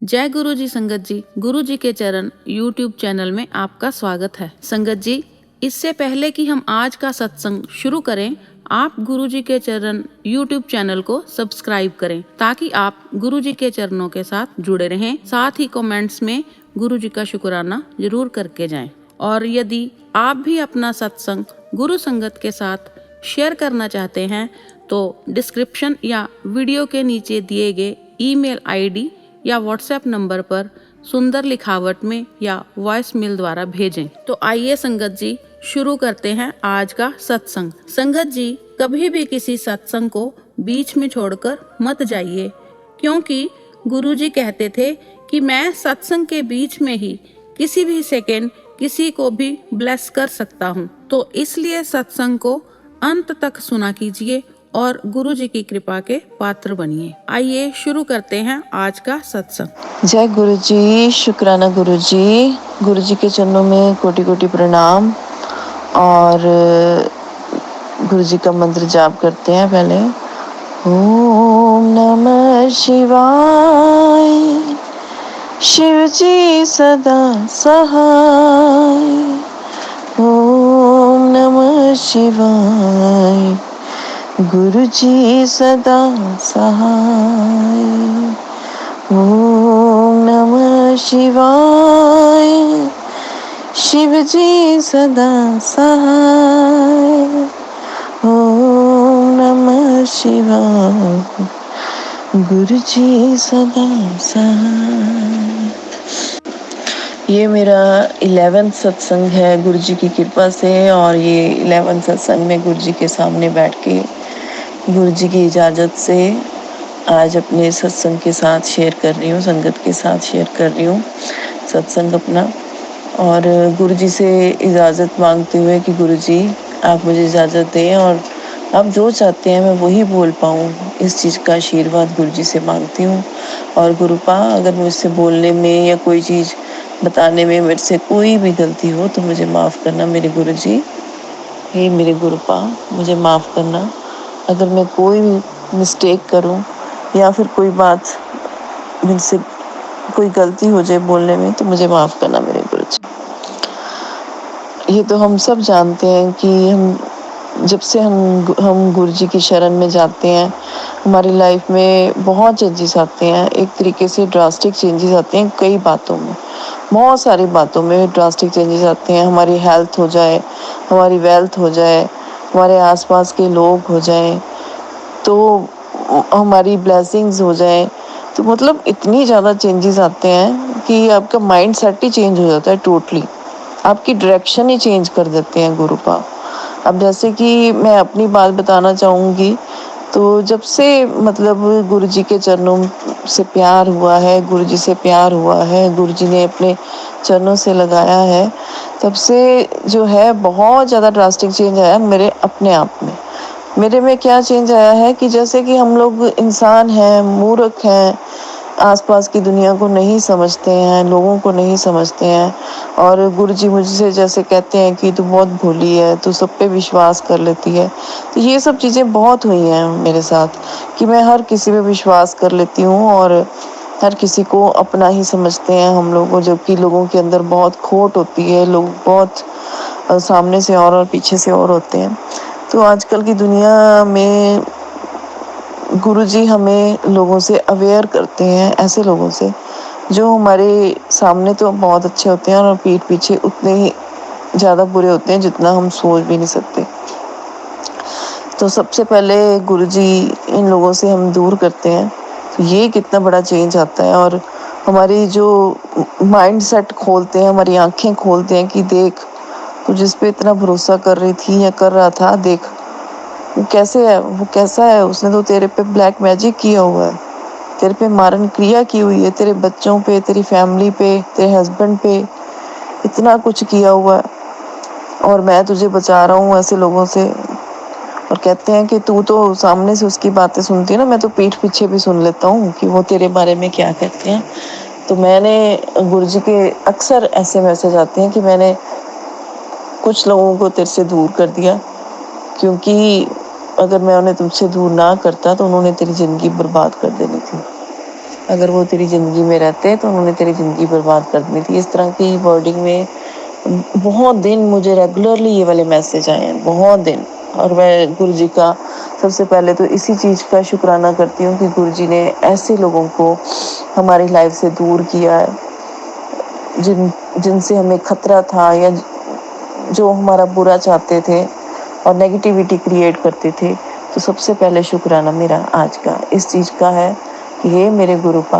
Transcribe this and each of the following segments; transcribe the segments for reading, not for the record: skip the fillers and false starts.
जय गुरु जी संगत जी, गुरु जी के चरण यूट्यूब चैनल में आपका स्वागत है। संगत जी, इससे पहले कि हम आज का सत्संग शुरू करें, आप गुरु जी के चरण यूट्यूब चैनल को सब्सक्राइब करें ताकि आप गुरु जी के चरणों के साथ जुड़े रहें। साथ ही कमेंट्स में गुरु जी का शुक्राना जरूर करके जाएं। और यदि आप भी अपना सत्संग गुरु संगत के साथ शेयर करना चाहते हैं तो डिस्क्रिप्शन या वीडियो के नीचे दिए गए ईमेल आईडी या व्हाट्सएप नंबर पर सुंदर लिखावट में या वॉइस मेल द्वारा भेजें। तो आइए संगत जी शुरू करते हैं आज का सत्संग। संगत जी, कभी भी किसी सत्संग को बीच में छोड़कर मत जाइए, क्योंकि गुरुजी कहते थे कि मैं सत्संग के बीच में ही किसी भी सेकंड किसी को भी ब्लेस कर सकता हूँ। तो इसलिए सत्संग को अंत तक सुना कीजिए और गुरु जी की कृपा के पात्र बनिए। आइए शुरू करते हैं आज का सत्संग। जय गुरु जी, शुक्राना गुरु जी के चरणों में कोटि कोटि प्रणाम। और गुरु जी का मंत्र जाप करते हैं पहले। ओम नमः शिवाय, शिव जी सदा सहाय। ओम नमः शिवाय, गुरु जी सदा सहाय। ओम नमः शिवाय, शिव जी सदा सहाय। ओम नमः शिवाय, गुरु जी सदा सहाय। ये मेरा 11वां सत्संग है गुरु जी की कृपा से, और ये 11वां सत्संग में गुरु जी के सामने बैठ के गुरु जी की इजाज़त से आज अपने सत्संग के साथ शेयर कर रही हूँ, संगत के साथ शेयर कर रही हूँ सत्संग अपना। और गुरु जी से इजाज़त मांगते हुए कि गुरु जी आप मुझे इजाज़त दें और आप जो चाहते हैं मैं वही बोल पाऊँ, इस चीज़ का आशीर्वाद गुरु जी से मांगती हूँ। और गुरुपा, अगर मुझसे बोलने में या कोई चीज़ बताने में मेरे से कोई भी गलती हो तो मुझे माफ़ करना मेरे गुरु जी। हे मेरे गुरुपा, मुझे माफ़ करना अगर मैं कोई मिस्टेक करूं या फिर कोई बात मुझसे कोई गलती हो जाए बोलने में, तो मुझे माफ़ करना मेरे गुरुजी। ये तो हम सब जानते हैं कि जब से हम गुरु जी की शरण में जाते हैं, हमारी लाइफ में बहुत चेंजेस आते हैं। एक तरीके से ड्रास्टिक चेंजेस आते हैं, कई बातों में, बहुत सारी बातों में ड्रास्टिक चेंजेस आते हैं। हमारी हेल्थ हो जाए, हमारी वेल्थ हो जाए, हमारे आसपास के लोग हो जाएं, तो हमारी ब्लेसिंग्स हो जाएं, तो मतलब इतनी ज़्यादा चेंजेस आते हैं कि आपका माइंड सेट ही चेंज हो जाता है टोटली, आपकी डायरेक्शन ही चेंज कर देते हैं गुरुपा। अब जैसे कि मैं अपनी बात बताना चाहूँगी, तो जब से मतलब गुरु जी के चरणों से प्यार हुआ है, गुरु जी से प्यार हुआ है, गुरु जी ने अपने चरणों से लगाया है, तब से जो है बहुत ज़्यादा ड्रास्टिक चेंज आया मेरे अपने आप में। मेरे में क्या चेंज आया है कि जैसे कि हम लोग इंसान हैं, मूर्ख हैं, आसपास की दुनिया को नहीं समझते हैं, लोगों को नहीं समझते हैं, और गुरु जी मुझसे जैसे कहते हैं कि तू बहुत भोली है, तू सब पे विश्वास कर लेती है। तो ये सब चीज़ें बहुत हुई हैं मेरे साथ कि मैं हर किसी पे विश्वास कर लेती हूँ और हर किसी को अपना ही समझते हैं हम लोगों, जबकि लोगों के अंदर बहुत खोट होती है, लोग बहुत सामने से और पीछे से और होते हैं। तो आजकल की दुनिया में गुरुजी हमें लोगों से अवेयर करते हैं, ऐसे लोगों से जो हमारे सामने तो बहुत अच्छे होते हैं और पीठ पीछे उतने ही ज़्यादा बुरे होते हैं जितना हम सोच भी नहीं सकते। तो सबसे पहले गुरुजी इन लोगों से हम दूर करते हैं, तो ये कितना बड़ा चेंज आता है। और हमारी जो माइंड सेट खोलते हैं, हमारी आंखें खोलते हैं कि देख, तू जिस पे इतना भरोसा कर रही थी या कर रहा था, देख वो कैसे है, वो कैसा है, उसने तो तेरे पे ब्लैक मैजिक किया हुआ है, तेरे पे मारन क्रिया की हुई है, तेरे बच्चों पे, तेरी फैमिली पे, तेरे हस्बैंड पे इतना कुछ किया हुआ है, और मैं तुझे बचा रहा हूँ ऐसे लोगों से। और कहते हैं कि तू तो सामने से उसकी बातें सुनती है ना, मैं तो पीठ पीछे भी सुन लेता हूँ कि वो तेरे बारे में क्या कहते हैं। तो मैंने गुरुजी के अक्सर ऐसे मैसेज आते हैं कि मैंने कुछ लोगों को तेरे से दूर कर दिया, क्योंकि अगर मैं उन्हें तुमसे दूर ना करता तो उन्होंने तेरी ज़िंदगी बर्बाद कर देनी थी। अगर वो तेरी ज़िंदगी में रहते तो उन्होंने तेरी ज़िंदगी बर्बाद कर देनी थी। इस तरह की वर्डिंग में बहुत दिन मुझे रेगुलरली ये वाले मैसेज आए हैं, बहुत दिन। और मैं गुरु जी का सबसे पहले तो इसी चीज़ का शुक्राना करती हूँ कि गुरु जी ने ऐसे लोगों को हमारी लाइफ से दूर किया है जिनसे हमें खतरा था, या जो हमारा बुरा चाहते थे और नेगेटिविटी क्रिएट करते थे। तो सबसे पहले शुक्राना मेरा आज का इस चीज़ का है कि हे मेरे गुरुपा,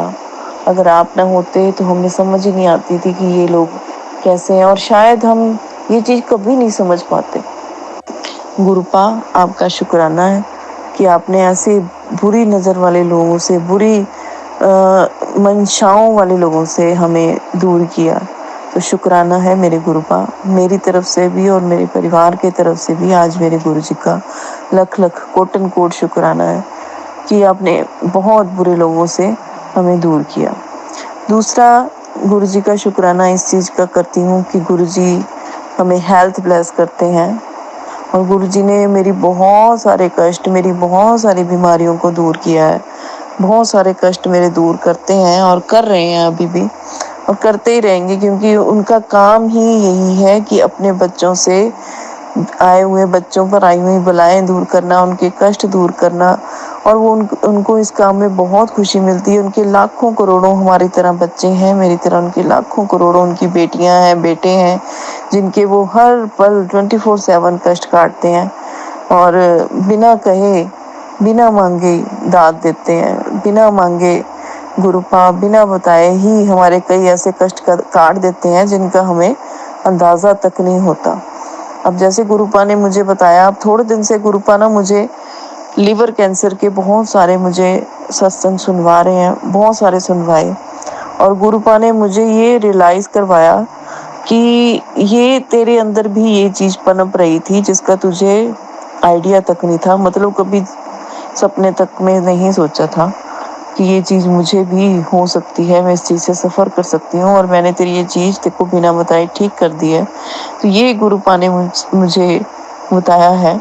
अगर आप ना होते तो हमें समझ ही नहीं आती थी कि ये लोग कैसे हैं, और शायद हम ये चीज़ कभी नहीं समझ पाते। गुरुपा, आपका शुक्राना है कि आपने ऐसे बुरी नज़र वाले लोगों से, बुरी मंशाओं वाले लोगों से हमें दूर किया। तो शुक्राना है मेरे गुरुपा, मेरी तरफ से भी और मेरे परिवार की तरफ से भी आज मेरे गुरु जी का लख लख कोटन कोट शुक्राना है कि आपने बहुत बुरे लोगों से हमें दूर किया। दूसरा, गुरु जी का शुक्राना इस चीज़ का करती हूँ कि गुरु जी हमें हेल्थ ब्लेस करते हैं, और गुरु जी ने मेरी बहुत सारे कष्ट, मेरी बहुत सारी बीमारियों को दूर किया है। बहुत सारे कष्ट मेरे दूर करते हैं और कर रहे हैं अभी भी, और करते ही रहेंगे, क्योंकि उनका काम ही यही है कि अपने बच्चों से आए हुए बच्चों पर आई हुई बलाएं दूर करना, उनके कष्ट दूर करना। और वो उनको इस काम में बहुत खुशी मिलती है। उनके लाखों करोड़ों हमारी तरह बच्चे हैं, मेरी तरह उनके लाखों करोड़ों उनकी बेटियां हैं, बेटे हैं, जिनके वो हर पल 24/7 कष्ट काटते हैं, और बिना कहे, बिना मांगे दाद देते हैं, बिना मांगे गुरुपा, बिना बताए ही हमारे कई ऐसे कष्ट काट देते हैं जिनका हमें अंदाज़ा तक नहीं होता। अब जैसे गुरुपा ने मुझे बताया, अब थोड़े दिन से गुरुपा ना मुझे लीवर कैंसर के बहुत सारे मुझे सत्संग सुनवा रहे हैं, बहुत सारे सुनवाए, और गुरुपा ने मुझे ये रियलाइज़ करवाया कि ये तेरे अंदर भी ये चीज़ पनप रही थी जिसका तुझे आइडिया तक नहीं था, मतलब कभी सपने तक में नहीं सोचा था कि ये चीज़ मुझे भी हो सकती है, मैं इस चीज़ से सफ़र कर सकती हूँ, और मैंने तेरी ये चीज़ तेरे को बिना बताए ठीक कर दी है। तो ये गुरुपा ने मुझे बताया है,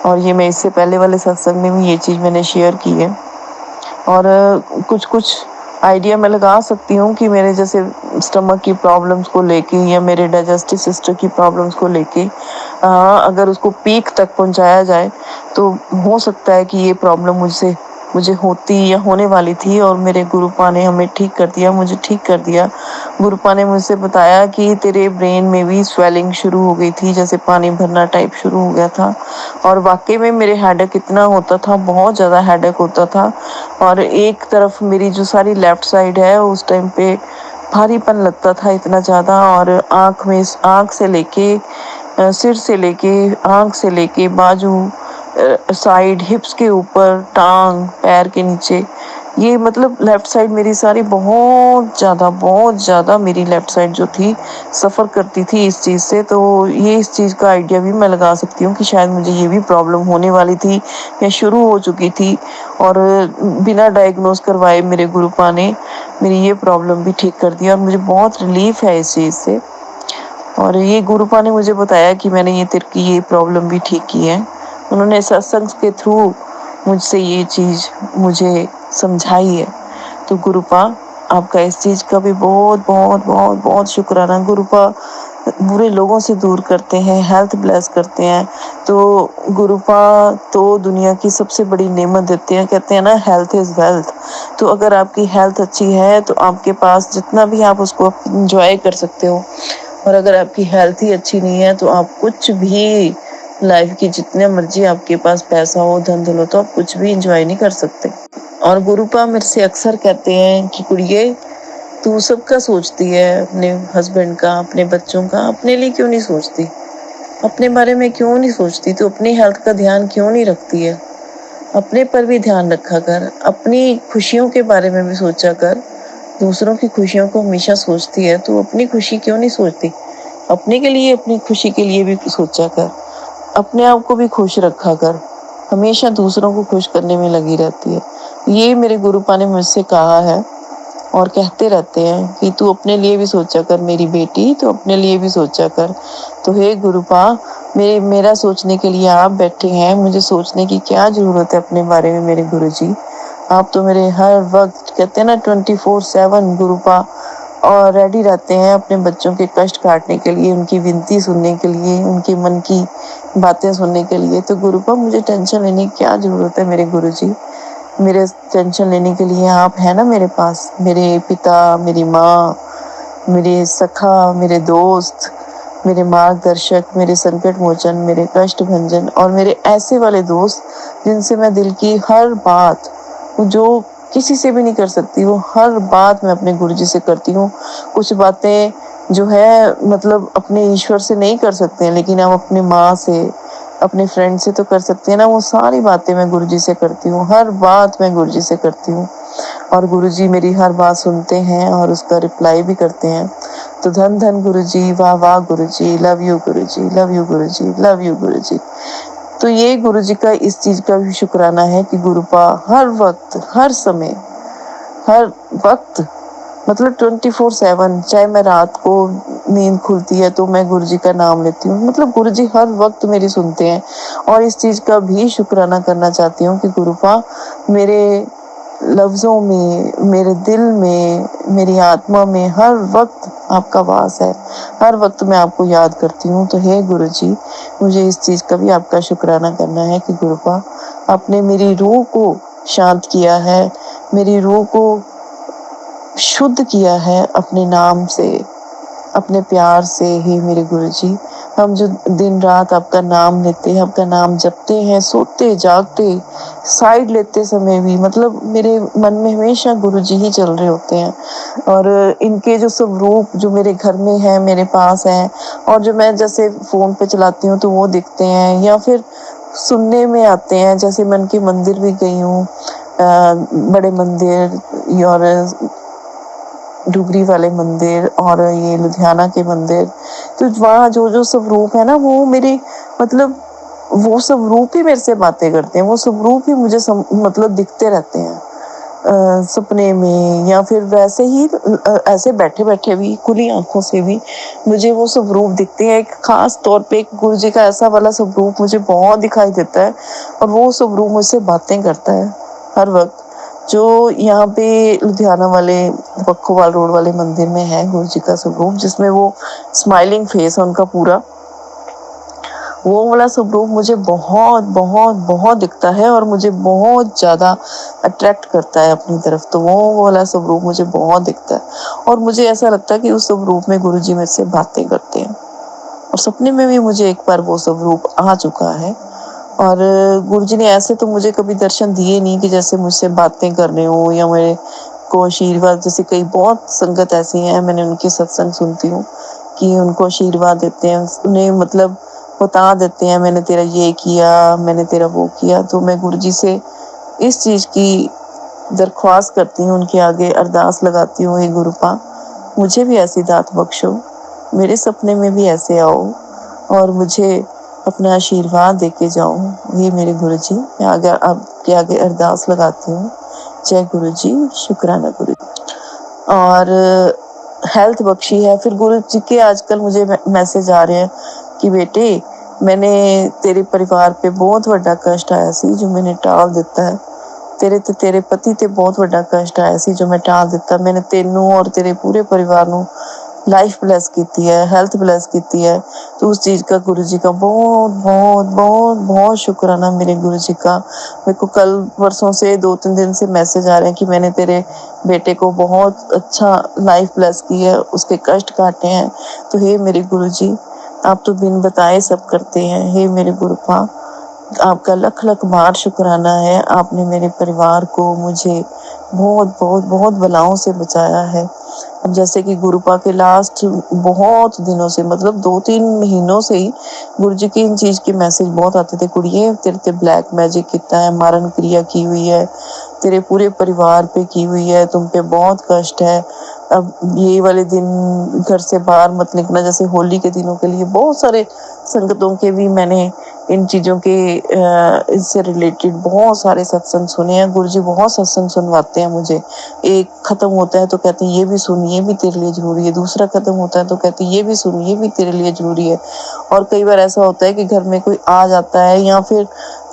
और ये मैं इससे पहले वाले सत्संग में भी ये चीज़ मैंने शेयर की है। और कुछ कुछ आइडिया मैं लगा सकती हूँ कि मेरे जैसे स्टमक की प्रॉब्लम्स को लेके, या मेरे डाइजेस्टिव सिस्टम की प्रॉब्लम्स को लेके, अगर उसको पीक तक पहुँचाया जाए तो हो सकता है कि ये प्रॉब्लम मुझे होती या होने वाली थी, और मेरे गुरुपा ने हमें ठीक कर दिया, मुझे ठीक कर दिया। गुरुपा ने मुझसे बताया कि तेरे ब्रेन में भी स्वेलिंग शुरू हो गई थी, जैसे पानी भरना टाइप शुरू हो गया था, और वाकई में मेरे हेडेक इतना होता था, बहुत ज़्यादा हेडेक होता था, और एक तरफ मेरी जो सारी लेफ़्ट साइड है उस टाइम पे भारीपन लगता था इतना ज़्यादा, और आँख से लेके सिर से लेके आँख से लेके बाजू, साइड, हिप्स के ऊपर, टांग, पैर के नीचे, ये मतलब लेफ़्ट साइड मेरी सारी बहुत ज़्यादा मेरी लेफ़्ट साइड जो थी सफ़र करती थी इस चीज़ से। तो ये इस चीज़ का आइडिया भी मैं लगा सकती हूँ कि शायद मुझे ये भी प्रॉब्लम होने वाली थी या शुरू हो चुकी थी, और बिना डायग्नोस करवाए मेरे गुरुपा ने मेरी ये प्रॉब्लम भी ठीक कर दिया, और मुझे बहुत रिलीफ है इस चीज़ से। और ये गुरुपा ने मुझे बताया कि मैंने ये तेरे की ये प्रॉब्लम भी ठीक की है। उन्होंने सत्संग के थ्रू मुझसे ये चीज़ मुझे समझाई है। तो गुरुपा, आपका इस चीज़ का भी बहुत बहुत बहुत बहुत शुक्राना। गुरुपा बुरे लोगों से दूर करते हैं, हेल्थ ब्लेस करते हैं। तो गुरुपा तो दुनिया की सबसे बड़ी नेमत देते हैं, कहते हैं ना हेल्थ इज़ वेल्थ। तो अगर आपकी हेल्थ अच्छी है तो आपके पास जितना भी आप उसको इंजॉय कर सकते हो, और अगर आपकी हेल्थ ही अच्छी नहीं है तो आप कुछ भी लाइफ की, जितने मर्जी आपके पास पैसा हो, धन दौलत हो, आप कुछ भी इंजॉय नहीं कर सकते। और गुरुपा मेरे से अक्सर कहते हैं कि कुड़िए, तू सबका सोचती है, अपने हस्बैंड का, अपने बच्चों का, अपने लिए क्यों नहीं सोचती, अपने बारे में क्यों नहीं सोचती, तू अपनी हेल्थ का ध्यान क्यों नहीं रखती है, अपने पर भी ध्यान रखा कर, अपनी खुशियों के बारे में भी सोचा कर। दूसरों की खुशियों को हमेशा सोचती है, तू अपनी खुशी क्यों नहीं सोचती, अपने के लिए, अपनी खुशी के लिए भी सोचा कर, अपने आप को भी खुश रखा कर, हमेशा दूसरों को खुश करने में लगी रहती है। ये मेरे गुरुपा ने मुझसे कहा है, और कहते रहते हैं कि तू अपने लिए भी सोचा कर मेरी बेटी, तो अपने लिए भी सोचा कर। तो हे गुरुपा, मेरा सोचने के लिए आप बैठे हैं, मुझे सोचने की क्या ज़रूरत है अपने बारे में मेरे गुरुजी। आप तो मेरे हर वक्त कहते हैं ना 24/7 गुरुपा और रेडी रहते हैं अपने बच्चों के कष्ट काटने के लिए, उनकी विनती सुनने के लिए, उनके मन की बातें सुनने के लिए। तो गुरुपा मुझे टेंशन लेने की क्या ज़रूरत है मेरे गुरुजी, मेरे टेंशन लेने के लिए आप हैं ना मेरे पास, मेरे पिता, मेरी माँ, मेरे सखा, मेरे दोस्त, मेरे मार्गदर्शक, मेरे संकट मोचन, मेरे कष्ट भंजन और मेरे ऐसे वाले दोस्त जिनसे मैं दिल की हर बात, जो किसी से भी नहीं कर सकती, वो हर बात मैं अपने गुरुजी से करती हूँ। कुछ बातें जो है मतलब अपने ईश्वर से नहीं कर सकते हैं, लेकिन हम अपनी माँ से, अपने फ्रेंड से तो कर सकते हैं ना। वो सारी बातें मैं गुरुजी से करती हूँ, हर बात मैं गुरुजी से करती हूँ और गुरुजी मेरी हर बात सुनते हैं और उसका रिप्लाई भी करते हैं। तो धन धन गुरुजी, वाह वाह गुरुजी, लव यू गुरुजी, लव यू गुरुजी, लव यू गुरुजी। तो ये गुरुजी का इस चीज़ का भी शुक्राना है कि गुरुपा हर वक्त, हर समय, हर वक्त मतलब 24/7, चाहे मैं रात को नींद खुलती है तो मैं गुरुजी का नाम लेती हूँ, मतलब गुरुजी हर वक्त मेरी सुनते हैं। और इस चीज़ का भी शुक्राना करना चाहती हूँ कि गुरुपा मेरे लफ्ज़ों में, मेरे दिल में, मेरी आत्मा में हर वक्त आपका वास है, हर वक्त मैं आपको याद करती हूँ। तो हे गुरुजी, मुझे इस चीज़ का भी आपका शुक्राना करना है कि गुरुपा आपने मेरी रूह को शांत किया है, मेरी रूह को शुद्ध किया है अपने नाम से, अपने प्यार से। ही मेरे गुरुजी, हम जो दिन रात आपका नाम लेते हैं, आपका नाम जपते हैं, सोते जागते, साइड लेते समय भी, मतलब मेरे मन में हमेशा गुरुजी ही चल रहे होते हैं। और इनके जो स्वरूप जो मेरे घर में है, मेरे पास है, और जो मैं जैसे फ़ोन पे चलाती हूँ तो वो दिखते हैं, या फिर सुनने में आते हैं। जैसे मैं उनके मंदिर भी गई हूँ, बड़े मंदिर और डुगरी वाले मंदिर और ये लुधियाना के मंदिर, तो वहाँ जो जो स्वरूप है ना, वो मेरे मतलब वो स्वरूप ही मेरे से बातें करते हैं, वो स्वरूप ही मुझे मतलब दिखते रहते हैं सपने में, या फिर वैसे ही ऐसे बैठे बैठे भी, खुली आंखों से भी मुझे वो स्वरूप दिखते हैं। एक खास तौर पे एक गुरुजी का ऐसा वाला स्वरूप मुझे बहुत दिखाई देता है और वो स्वरूप मुझसे बातें करता है हर वक्त। जो यहाँ पे लुधियाना वाले बक्खोवाल रोड वाले मंदिर में है गुरुजी का स्वरूप, जिसमें वो स्माइलिंग फेस है उनका पूरा, वो वाला स्वरूप मुझे बहुत बहुत बहुत दिखता है और मुझे बहुत ज़्यादा अट्रैक्ट करता है अपनी तरफ। तो वो वाला स्वरूप मुझे बहुत दिखता है और मुझे ऐसा लगता है कि उस स्वरूप में गुरुजी मेरे से बातें करते हैं। और सपने में भी मुझे एक बार वो स्वरूप आ चुका है। और गुरुजी ने ऐसे तो मुझे कभी दर्शन दिए नहीं कि जैसे मुझसे बातें कर रहे हो या मेरे को आशीर्वाद, जैसे कई बहुत संगत ऐसी हैं, मैंने उनके सत्संग सुनती हूँ कि उनको आशीर्वाद देते हैं, उन्हें मतलब बता देते हैं मैंने तेरा ये किया, मैंने तेरा वो किया। तो मैं गुरुजी से इस चीज़ की दरख्वास्त करती हूँ, उनके आगे अरदास लगाती हूँ, हे गुरुपा मुझे भी ऐसी दात बख्शो, मेरे सपने में भी ऐसे आओ और मुझे अपना आशीर्वाद देके जाओ। ये मेरे गुरुजी, मैं आगे आपके आगे अरदास लगाती हूँ। जय गुरुजी, शुक्राना गुरुजी। और हेल्थ बख्शी है। फिर गुरुजी के आजकल मुझे मैसेज आ रहे हैं कि बेटे मैंने तेरे परिवार पे बहुत बड़ा कष्ट आया सी जो मैंने टाल दिता है, तेरे पति ते बहुत बड़ा कष्ट आया सी जो मैं टाल दिता। मैंने तेनू और तेरे पूरे परिवार नू लाइफ ब्लेस की है, हेल्थ ब्लेस की है। तो उस चीज़ का गुरुजी का बहुत बहुत बहुत बहुत शुक्राना मेरे गुरुजी का। मेरे को कल परसों से 2-3 दिन से मैसेज आ रहे हैं कि मैंने तेरे बेटे को बहुत अच्छा लाइफ ब्लेस की है, उसके कष्ट काटे हैं। तो हे मेरे गुरुजी, आप तो बिन बताए सब करते हैं। हे मेरे गुरुपा, आपका लख लख बार शुक्राना है, आपने मेरे परिवार को, मुझे बहुत बहुत बहुत बलाओं से बचाया है। अब जैसे कि गुरुपा के लास्ट बहुत दिनों से, मतलब 2-3 महीनों से ही गुरुजी की इन चीज़ के मैसेज बहुत आते थे, कुड़िए तेरे ते ब्लैक मैजिक किया है, मारन क्रिया की हुई है, तेरे पूरे परिवार पे की हुई है, तुम पे बहुत कष्ट है। अब ये वाले दिन घर से बाहर मत निकलना, जैसे होली के दिनों के लिए बहुत सारे संगतों के भी मैंने इन चीज़ों के इससे रिलेटेड बहुत सारे सत्संग सुने हैं। गुरुजी बहुत सत्संग सुनवाते हैं मुझे। एक ख़त्म होता है तो कहते हैं ये भी सुन, ये भी तेरे लिए ज़रूरी है। दूसरा ख़त्म होता है तो कहते हैं ये भी सुन, ये भी तेरे लिए ज़रूरी है। और कई बार ऐसा होता है कि घर में कोई आ जाता है, या फिर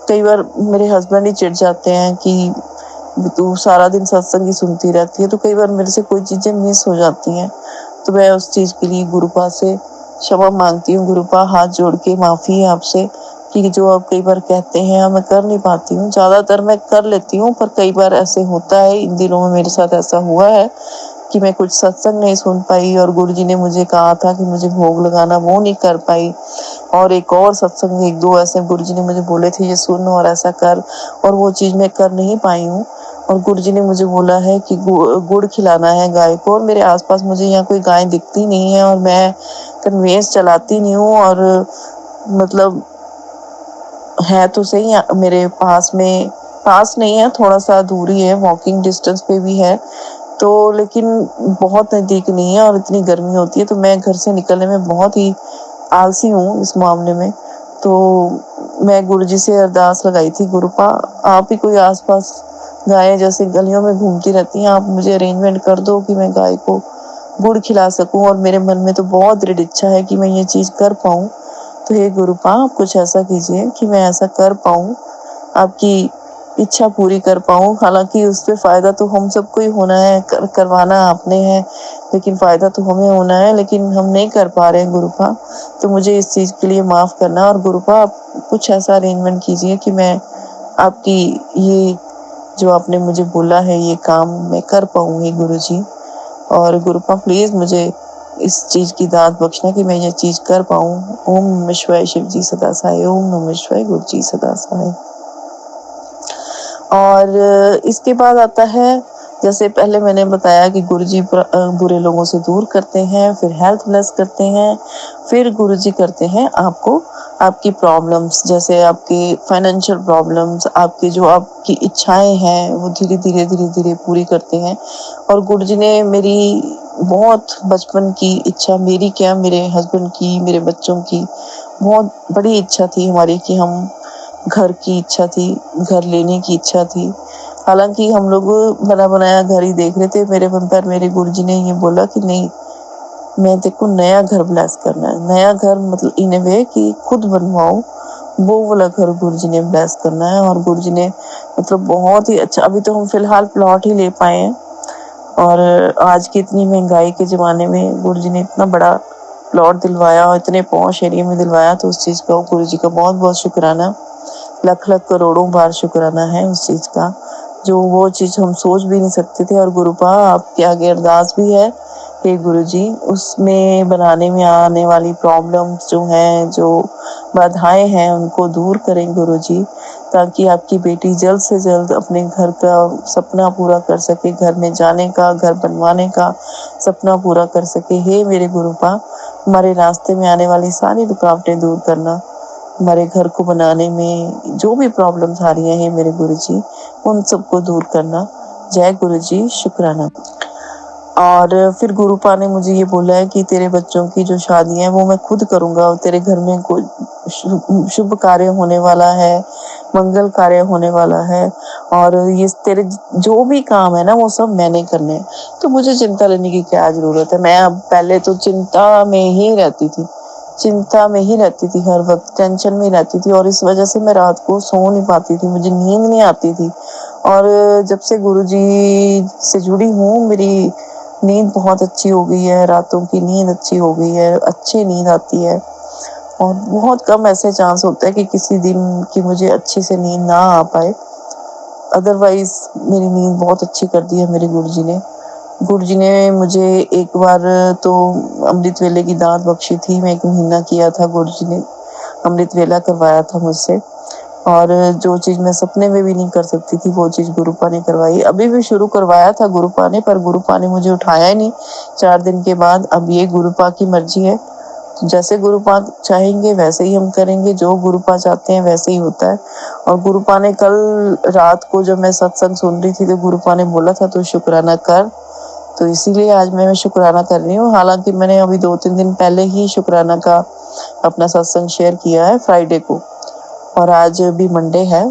कई बार मेरे हस्बैंड ही चिढ़ जाते हैं कि तू सारा दिन सत्संग ही सुनती रहती है। तो कई बार मेरे से कोई चीज़ें मिस हो जाती हैं, तो मैं उस चीज़ के लिए गुरुपा से क्षमा मांगती हूँ। गुरुपा, हाथ जोड़ के माफ़ी है आपसे कि जो आप कई बार कहते हैं मैं कर नहीं पाती हूँ। ज़्यादातर मैं कर लेती हूँ, पर कई बार ऐसे होता है, इन दिनों में मेरे साथ ऐसा हुआ है कि मैं कुछ सत्संग नहीं सुन पाई और गुरुजी ने मुझे कहा था कि मुझे भोग लगाना, वो नहीं कर पाई। और एक और सत्संग, 1-2 ऐसे गुरुजी ने मुझे बोले थे ये सुन और ऐसा कर, और वो चीज़ मैं कर नहीं पाई हूँ। और गुरुजी ने मुझे बोला है कि गुड़ खिलाना है गाय को, और मेरे आसपास मुझे यहाँ कोई गाय दिखती नहीं है, और मैं कन्वेंस चलाती नहीं हूँ, और मतलब है तो सही मेरे पास में, पास नहीं है, थोड़ा सा दूरी है, वॉकिंग डिस्टेंस पे भी है, तो लेकिन बहुत नज़दीक नहीं है, और इतनी गर्मी होती है तो मैं घर से निकलने में बहुत ही आलसी हूँ इस मामले में। तो मैं गुरुजी से अरदास लगाई थी, गुरुपा आप ही कोई आसपास गायें जैसे गलियों में घूमती रहती हैं, आप मुझे अरेंजमेंट कर दो कि मैं गाय को गुड़ खिला सकूं, और मेरे मन में तो बहुत दृढ़ इच्छा है कि मैं ये चीज़ कर पाऊँ। तो हे गुरुपा, आप कुछ ऐसा कीजिए कि मैं ऐसा कर पाऊँ, आपकी इच्छा पूरी कर पाऊँ। हालांकि उस पर फ़ायदा तो हम सबको ही होना है, करवाना आपने है, लेकिन फ़ायदा तो हमें होना है, लेकिन हम नहीं कर पा रहे हैं गुरुपा। तो मुझे इस चीज़ के लिए माफ़ करना, और गुरुपा आप कुछ ऐसा अरेंजमेंट कीजिए कि मैं आपकी ये जो आपने मुझे बोला है ये काम मैं कर पाऊँगी गुरुजी। और गुरुपा प्लीज़ मुझे इस चीज़ की दाद बख्शना कि मैं ये चीज़ कर पाऊँ। ओम नमः शिवाय, शिव जी सदा सहाय। ओम नमः शिवाय, गुरु जी सदा सहाय। और इसके बाद आता है, जैसे पहले मैंने बताया कि गुरुजी बुरे लोगों से दूर करते हैं, फिर हेल्थ ब्लेस करते हैं, फिर गुरुजी करते हैं आपको आपकी प्रॉब्लम्स, जैसे आपकी फाइनेंशियल प्रॉब्लम्स, आपकी जो आपकी इच्छाएं हैं वो धीरे धीरे पूरी करते हैं। और गुरुजी ने मेरी बहुत बचपन की इच्छा, मेरी क्या, मेरे हस्बैंड की, मेरे बच्चों की बहुत बड़ी इच्छा थी हमारी कि हम घर की इच्छा थी, घर लेने की इच्छा थी। हालांकि हम लोग बना बनाया घर ही देख रहे थे, मेरे मन पर मेरे गुरुजी ने ये बोला कि नहीं, मैं देखो नया घर ब्लेस करना है। नया घर मतलब इन ए वे कि खुद बनवाओ, वो वाला घर गुरुजी ने ब्लेस करना है। और गुरुजी ने मतलब बहुत ही अच्छा, अभी तो हम फिलहाल प्लॉट ही ले पाए हैं, और आज की इतनी महंगाई के ज़माने में गुरुजी ने इतना बड़ा प्लॉट दिलवाया और इतने पॉश एरिया में दिलवाया, तो उस चीज़ का गुरुजी का बहुत बहुत शुक्राना, लख लख करोड़ों बार शुक्राना है उस चीज़ का, जो वो चीज़ हम सोच भी नहीं सकते थे। और गुरुपा आपके आगे अरदास भी है कि गुरुजी उसमें बनाने में आने वाली प्रॉब्लम्स जो हैं, जो बाधाएं हैं, उनको दूर करें गुरुजी, ताकि आपकी बेटी जल्द से जल्द अपने घर का सपना पूरा कर सके, घर में जाने का, घर बनवाने का सपना पूरा कर सके। हे मेरे गुरुपा, हमारे रास्ते में आने वाली सारी रुकावटें दूर करना, हमारे घर को बनाने में जो भी प्रॉब्लम्स आ रही हैं मेरे गुरुजी, उन सबको दूर करना। जय गुरुजी, शुक्राना। और फिर गुरुपा ने मुझे ये बोला है कि तेरे बच्चों की जो शादी है वो मैं खुद करूँगा, और तेरे घर में कोई शुभ कार्य होने वाला है, मंगल कार्य होने वाला है, और ये तेरे जो भी काम है ना वो सब मैंने करने हैं। तो मुझे चिंता लेने की क्या ज़रूरत है। मैं अब पहले तो चिंता में ही रहती थी, चिंता में ही रहती थी, हर वक्त टेंशन में रहती थी, और इस वजह से मैं रात को सो नहीं पाती थी, मुझे नींद नहीं आती थी। और जब से गुरुजी से जुड़ी हूँ, मेरी नींद बहुत अच्छी हो गई है, रातों की नींद अच्छी हो गई है, अच्छी नींद आती है, और बहुत कम ऐसे चांस होते हैं कि किसी दिन की मुझे अच्छे से नींद ना आ पाए। अदरवाइज मेरी नींद बहुत अच्छी कर दी है मेरे गुरुजी ने। गुरुजी ने मुझे एक बार तो अमृत वेले की दात बख्शी थी, मैं 1 महीना किया था, गुरुजी ने अमृत वेला करवाया था मुझसे, और जो चीज़ मैं सपने में भी नहीं कर सकती थी वो चीज़ गुरुपा ने करवाई। अभी भी शुरू करवाया था गुरुपा ने, पर गुरुपा ने मुझे उठाया ही नहीं 4 दिन के बाद। अब ये गुरुपा की मर्जी है, जैसे गुरुपा चाहेंगे वैसे ही हम करेंगे, जो गुरुपा चाहते हैं वैसे ही होता है। और गुरुपा ने कल रात को जब मैं सत्संग सुन रही थी तो गुरुपा ने बोला था तो शुक्राना कर, तो इसीलिए आज मैं शुक्राना कर रही हूँ। हालांकि मैंने अभी 2-3 दिन पहले ही शुक्राना का अपना सत्संग शेयर किया है फ्राइडे को, और आज भी मंडे है,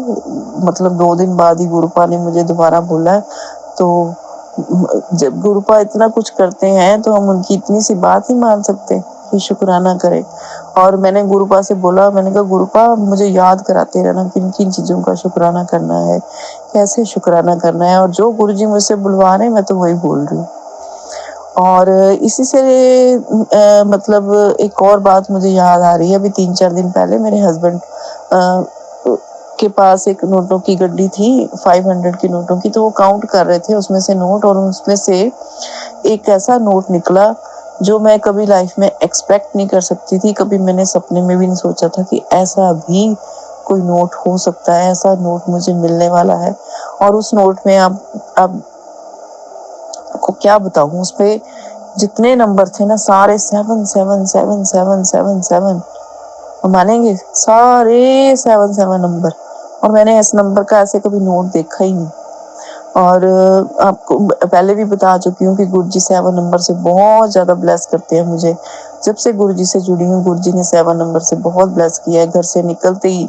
मतलब 2 दिन बाद ही गुरुपा ने मुझे दोबारा बोला है। तो जब गुरुपा इतना कुछ करते हैं तो हम उनकी इतनी सी बात नहीं मान सकते कि शुक्राना करें। और मैंने गुरुपा से बोला, मैंने कहा गुरुपा मुझे याद कराते रहना किन किन चीज़ों का शुक्राना करना है, कैसे शुक्राना करना है, और जो गुरुजी मुझसे बुलवा रहे हैं मैं तो वही बोल रही हूँ। और इसी से मतलब एक और बात मुझे याद आ रही है। अभी 3-4 दिन पहले मेरे हस्बैंड के पास एक नोटों की गड्डी थी, 500 की नोटों की, तो वो काउंट कर रहे थे उसमें से नोट, और उसमें से एक ऐसा नोट निकला जो मैं कभी लाइफ में एक्सपेक्ट नहीं कर सकती थी। कभी मैंने सपने में भी नहीं सोचा था कि ऐसा भी कोई नोट हो सकता है, ऐसा नोट मुझे मिलने वाला है। और उस नोट में आप को क्या बताऊं, उस पे जितने नंबर थे ना सारे 7 मानेंगे, सारे 7 नंबर। और मैंने इस नंबर का ऐसे कभी नोट देखा ही नहीं। और आपको पहले भी बता चुकी हूँ कि गुरुजी 7 नंबर से बहुत ज्यादा ब्लेस करते हैं मुझे। जब से गुरुजी से जुड़ी हूँ, गुरुजी ने 7 नंबर से बहुत ब्लेस किया है। घर से निकलते ही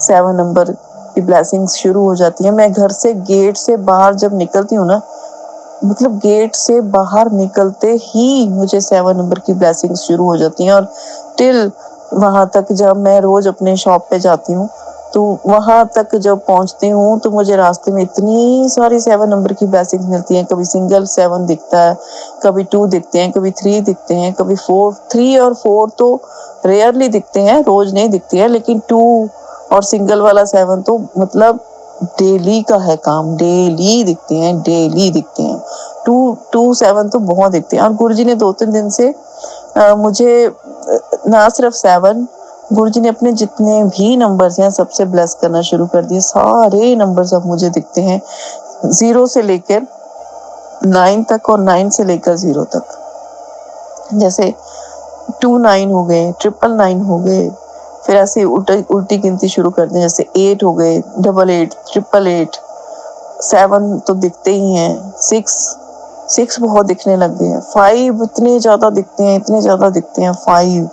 7 नंबर की ब्लेसिंग्स शुरू हो जाती है। मैं घर से गेट से बाहर जब निकलती हूँ ना, मतलब गेट से बाहर निकलते ही मुझे 7 नंबर की ब्लेसिंग शुरू हो जाती हैं। और टिल वहां तक जब मैं रोज अपने शॉप पे जाती हूँ, तो वहां तक जब पहुंचती हूँ तो मुझे रास्ते में इतनी सारी 7 नंबर की ब्लेसिंग मिलती हैं। कभी सिंगल 7 दिखता है, कभी 2 दिखते हैं, कभी 3 दिखते हैं, कभी 4। 3 और 4 तो रेयरली दिखते हैं, रोज नहीं दिखती है, लेकिन 2 और सिंगल वाला 7 तो मतलब डेली का है काम, डेली दिखते हैं, डेली दिखते हैं। 2 7 तो बहुत दिखते हैं। और गुरुजी ने 2-3 दिन से मुझे ना सिर्फ 7, गुरुजी ने अपने जितने भी नंबर्स हैं सबसे ब्लेस करना शुरू कर दिए। सारे नंबर्स अब मुझे दिखते हैं, 0 से लेकर 9 तक और 9 से लेकर 0 तक। जैसे 29 हो गए, 999 हो गए, फिर ऐसे उल्टी गिनती शुरू कर दी, जैसे 8 हो गए, 88, 888, 7 तो दिखते ही हैं, 6 बहुत दिखने लग गए हैं, 5 इतने ज्यादा दिखते हैं, इतने ज्यादा दिखते हैं 5।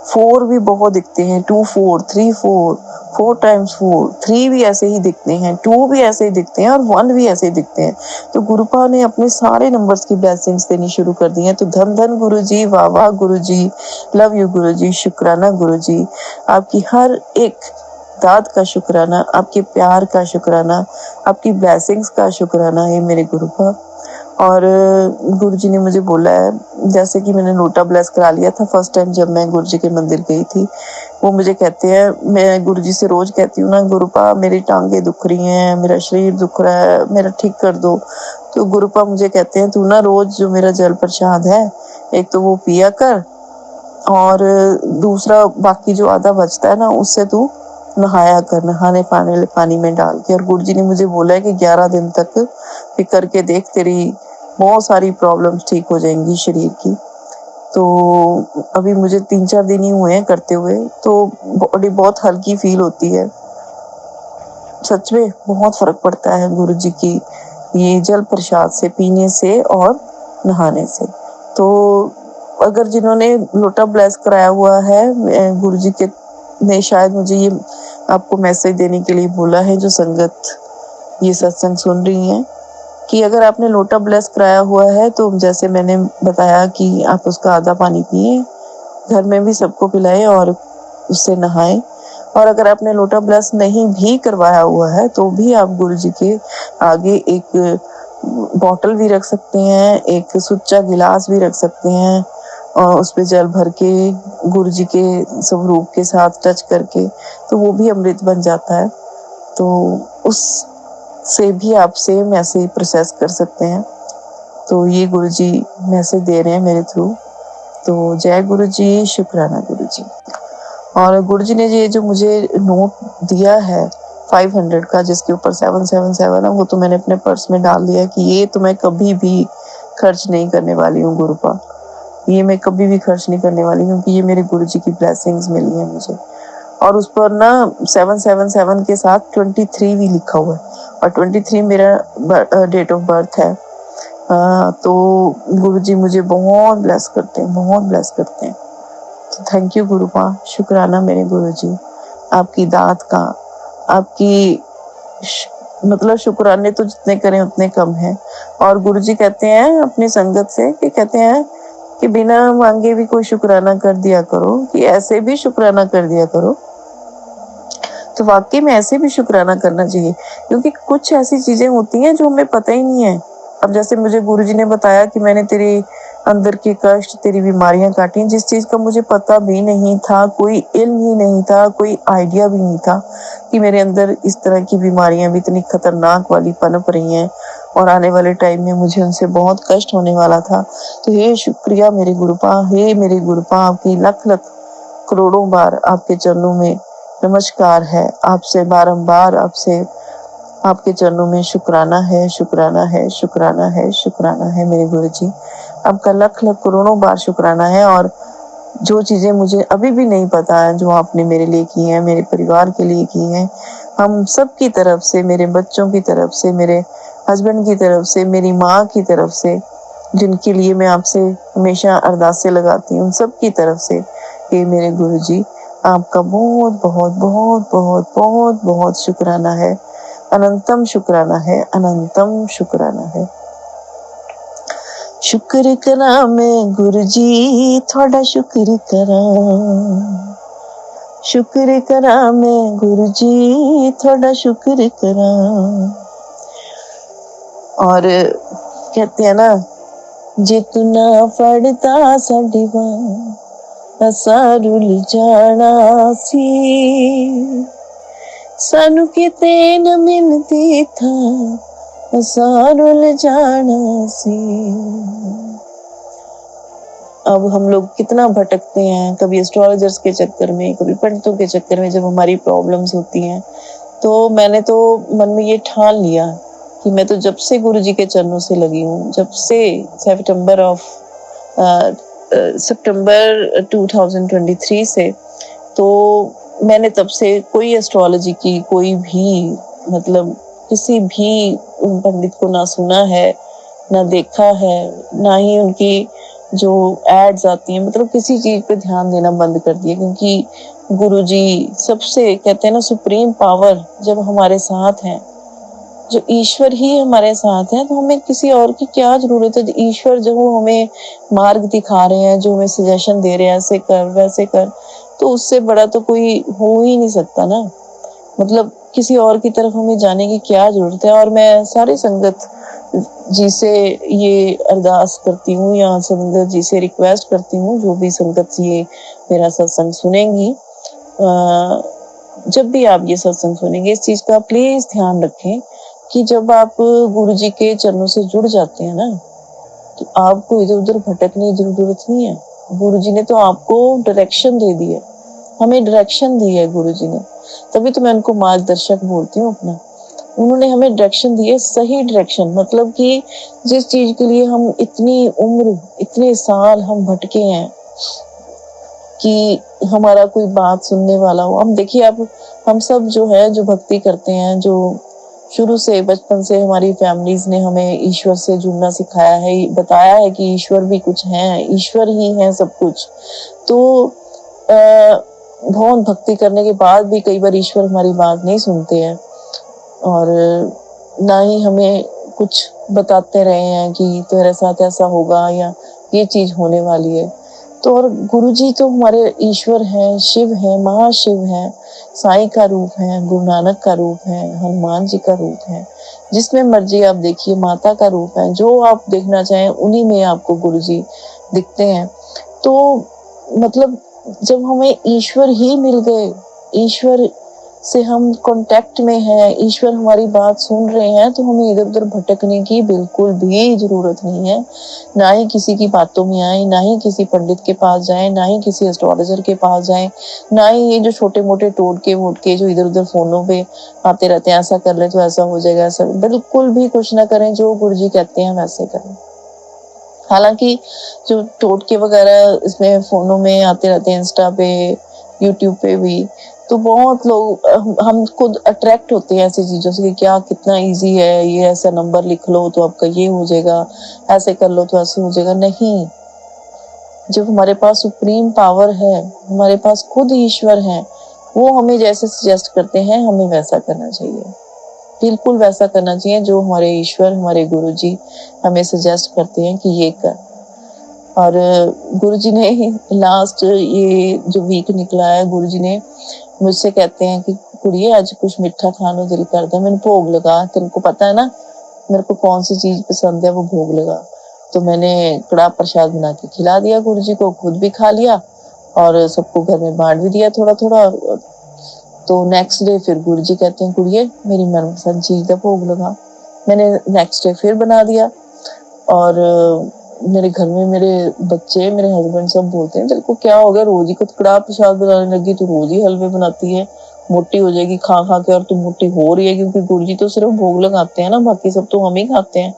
4 भी बहुत दिखते हैं, 2 4 3 4, 4 टाइम्स 4, 3 भी ऐसे ही दिखते हैं, 2 भी ऐसे ही दिखते हैं, और 1 भी ऐसे ही दिखते हैं। तो गुरुपा ने अपने सारे नंबर्स की ब्लेसिंग्स देनी शुरू कर दी हैं। तो धन धन गुरुजी, वाह वाह गुरुजी, लव यू गुरुजी, शुक्राना गुरुजी, आपकी हर एक दाद का शुक्राना, आपके प्यार का शुक्राना, आपकी ब्लेसिंग्स का शुक्राना है मेरे गुरुपा। और गुरुजी ने मुझे बोला है, जैसे कि मैंने लोटा ब्लेस करा लिया था फर्स्ट टाइम जब मैं गुरुजी के मंदिर गई थी। वो मुझे कहते हैं, मैं गुरुजी से रोज कहती हूँ ना, गुरुपा मेरी टांगे दुख रही हैं, मेरा शरीर दुख रहा है, मेरा ठीक कर दो। तो गुरुपा मुझे कहते हैं, तू ना रोज जो मेरा जल प्रसाद है, एक तो वो पिया कर, और दूसरा बाकी जो आधा बचता है ना, उससे तू नहाया कर, नहाने पानी में डाल के। और गुरुजी ने मुझे बोला है कि 11 दिन तक भी करके देख, तेरी बहुत सारी प्रॉब्लम्स ठीक हो जाएंगी शरीर की। तो अभी मुझे 3-4 दिन ही हुए हैं करते हुए, तो बॉडी बहुत हल्की फील होती है। सच में बहुत फर्क पड़ता है गुरुजी की ये जल प्रसाद से पीने से और नहाने से। तो अगर जिन्होंने लोटा ब्लेस कराया हुआ है, गुरुजी के ने शायद मुझे ये आपको मैसेज देने के लिए बोला है, जो संगत ये सत्संग सुन रही है, कि अगर आपने लोटा ब्लेस कराया हुआ है तो जैसे मैंने बताया कि आप उसका आधा पानी पिए, घर में भी सबको पिलाएं और उससे नहाएं। और अगर आपने लोटा ब्लेस नहीं भी करवाया हुआ है तो भी आप गुरुजी के आगे एक बॉटल भी रख सकते हैं, एक सुच्चा गिलास भी रख सकते हैं, और उस पे जल भर के गुरुजी के स्वरूप के साथ टच करके, तो वो भी अमृत बन जाता है। तो उस से भी आप सेम ऐसे ही प्रोसेस कर सकते हैं। तो ये गुरुजी मैसेज दे रहे हैं मेरे थ्रू। तो जय गुरुजी, शुक्राना गुरुजी। और गुरुजी ने ये जो मुझे नोट दिया है 500 का, जिसके ऊपर 777 है, वो तो मैंने अपने पर्स में डाल दिया कि ये तो मैं कभी भी खर्च नहीं करने वाली हूँ गुरुपा, ये मैं कभी भी खर्च नहीं करने वाली हूँ, क्योंकि ये मेरे गुरुजी की ब्लेसिंग्स मिली है मुझे। और उस पर ना 777 के साथ 23 भी लिखा हुआ है, और 23 मेरा डेट ऑफ बर्थ है। तो गुरुजी मुझे बहुत ब्लेस करते हैं, बहुत ब्लेस करते हैं। तो थैंक यू गुरुपा, शुक्राना मेरे गुरुजी, आपकी दात का, आपकी मतलब शुक्राने तो जितने करें उतने कम है। और गुरुजी कहते हैं अपनी संगत से, कि कहते हैं कि बिना मांगे भी कोई शुक्राना कर दिया करो, कि ऐसे भी शुक्राना कर दिया करो। तो तो वाकई में ऐसे भी शुक्राना करना चाहिए, क्योंकि कुछ ऐसी चीजें होती हैं जो हमें पता ही नहीं है। अब जैसे मुझे गुरुजी ने बताया कि मैंने तेरे अंदर के कष्ट, तेरी बीमारियां काटी, जिस चीज का मुझे पता भी नहीं था, कोई इल्म ही नहीं था, कोई आइडिया भी नहीं था कि मेरे अंदर इस तरह की बीमारियां भी इतनी खतरनाक वाली पनप रही हैं और आने वाले टाइम में मुझे उनसे बहुत कष्ट होने वाला था। तो हे शुक्रिया मेरे गुरुपा, हे मेरे गुरुपा, आपकी लख लख करोड़ों बार आपके चरणों में नमस्कार है, आपसे बारंबार आपके चरणों में शुक्राना है, शुक्राना है, शुक्राना है, शुक्राना है मेरे गुरुजी। आपका लख लख करोड़ों बार शुक्राना है। और जो चीजें मुझे अभी भी नहीं पता है, जो आपने मेरे लिए की हैं, मेरे परिवार के लिए की हैं, हम सब की तरफ से, मेरे बच्चों की तरफ से, मेरे हस्बैंड की तरफ से, मेरी माँ की तरफ से, जिनके लिए मैं आपसे हमेशा अरदासें लगाती हूँ, सब की तरफ से ये मेरे गुरुजी आपका बहुत बहुत बहुत बहुत बहुत बहुत शुक्राना है, अनंतम शुक्राना है, अनंतम शुक्राना है। शुक्र करा मैं गुरुजी थोड़ा, शुक्र करा, शुक्र करा मैं गुरुजी थोड़ा, शुक्र करा। और कहते हैं ना, जे तू ना फड़ता साडी बांह असा रुल जाना सी, सानू किते न मिलती था असा रुल जाना सी। अब हम लोग कितना भटकते हैं, कभी एस्ट्रोलॉजर्स के चक्कर में, कभी पंडितों के चक्कर में। जब हमारी प्रॉब्लम्स होती हैं तो मैंने तो मन में ये ठान लिया कि मैं तो जब से गुरुजी के चरणों से लगी हूँ, जब से सितंबर 2023 से, तो मैंने तब से कोई एस्ट्रोलॉजी की कोई भी मतलब किसी भी पंडित को ना सुना है, ना देखा है, ना ही उनकी जो एड्स आती हैं, मतलब किसी चीज पे ध्यान देना बंद कर दिया। क्योंकि गुरुजी सबसे, कहते हैं ना, सुप्रीम पावर जब हमारे साथ है, जो ईश्वर ही हमारे साथ है, तो हमें किसी और की क्या जरूरत है। ईश्वर जो हमें मार्ग दिखा रहे हैं, जो हमें सजेशन दे रहे हैं, ऐसे कर वैसे कर, तो उससे बड़ा तो कोई हो ही नहीं सकता ना। मतलब किसी और की तरफ हमें जाने की क्या जरूरत है। और मैं सारी संगत जी से ये अरदास करती हूँ, या संगत जी से रिक्वेस्ट करती हूँ, जो भी संगत ये मेरा सत्संग सुनेंगी, जब भी आप ये सत्संग सुनेंगे, इस चीज का प्लीज ध्यान रखें कि जब आप गुरुजी के चरणों से जुड़ जाते हैं ना, तो आपको इधर उधर भटकने की जरूरत नहीं है। गुरुजी ने तो आपको डायरेक्शन दे दी है, हमें डायरेक्शन दी है गुरुजी ने, तभी तो मैं उनको मार्गदर्शक बोलती हूँ अपना। उन्होंने हमें डायरेक्शन दी है, सही डायरेक्शन। मतलब कि जिस चीज के लिए हम इतनी उम्र, इतने साल हम भटके हैं कि हमारा कोई बात सुनने वाला हो। हम देखिए, अब हम सब जो है, जो भक्ति करते हैं, जो शुरू से बचपन से हमारी फैमिलीज ने हमें ईश्वर से जुड़ना सिखाया है, बताया है कि ईश्वर भी कुछ है, ईश्वर ही है सब कुछ। तो बहुत भक्ति करने के बाद भी कई बार ईश्वर हमारी बात नहीं सुनते हैं, और ना ही हमें कुछ बताते रहे हैं कि तेरे साथ ऐसा होगा या ये चीज होने वाली है। तो और गुरुजी तो हमारे ईश्वर हैं, शिव हैं, महाशिव हैं, साईं का रूप है, गुरु नानक का रूप है, हनुमान जी का रूप है, जिसमें मर्जी आप देखिए, माता का रूप है। जो आप देखना चाहें उन्हीं में आपको गुरुजी दिखते हैं। तो मतलब जब हमें ईश्वर ही मिल गए, ईश्वर से हम कांटेक्ट में हैं, ईश्वर हमारी बात सुन रहे हैं, तो हमें इधर उधर भटकने की बिल्कुल भी जरूरत नहीं है। ना ही किसी की बातों में आए, ना ही किसी पंडित के पास जाएं, ना ही किसी एस्ट्रोलॉजर के पास जाएं, ना ही ये जो छोटे मोटे टोटके वोटके जो इधर उधर फोनों पे आते रहते हैं, ऐसा कर ले तो ऐसा हो जाएगा, ऐसा बिल्कुल भी कुछ ना करें। जो गुरुजी कहते हैं वैसे करें। हालांकि जो टोटके वगैरह इसमें फोनों में आते रहते हैं, इंस्टा पे, यूट्यूब पे भी, तो बहुत लोग, हम खुद अट्रैक्ट होते हैं ऐसी चीजों से कि क्या कितना इजी है, ये ऐसा नंबर लिख लो तो आपका ये हो जाएगा, ऐसे कर लो तो ऐसे हो जाएगा। नहीं, जब हमारे पास सुप्रीम पावर है, हमारे पास खुद ईश्वर है, वो हमें जैसे सजेस्ट करते हैं हमें वैसा करना चाहिए, बिल्कुल वैसा करना चाहिए जो हमारे ईश्वर, हमारे गुरुजी हमें सजेस्ट करते हैं कि ये कर। और गुरुजी ने लास्ट ये जो वीक निकला है, गुरुजी ने मुझसे कहते हैं कि कुड़िए आज कुछ मीठा खाने दिल करता है, मैंने भोग लगा, तेरे को पता है ना मेरे को कौन सी चीज पसंद है, वो भोग लगा। तो मैंने कड़ा प्रसाद बना के खिला दिया गुरु जी को, खुद भी खा लिया और सबको घर में बांट भी दिया थोड़ा थोड़ा। तो नेक्स्ट डे फिर गुरु जी कहते हैं कुड़िए मेरी मनपसंद चीज का भोग लगा। मैंने नेक्स्ट डे फिर बना दिया और मेरे घर में मेरे बच्चे मेरे हस्बैंड सब बोलते हैं तेरे को क्या हो गया, रोज ही कड़ा प्रसाद बनाने लगी, तू रोज ही हलवे बनाती है, मोटी हो जाएगी खा खा के। और तू मोटी हो रही है क्योंकि गुरु जी तो सिर्फ भोग लगाते हैं ना, बाकी सब तो हम ही खाते हैं।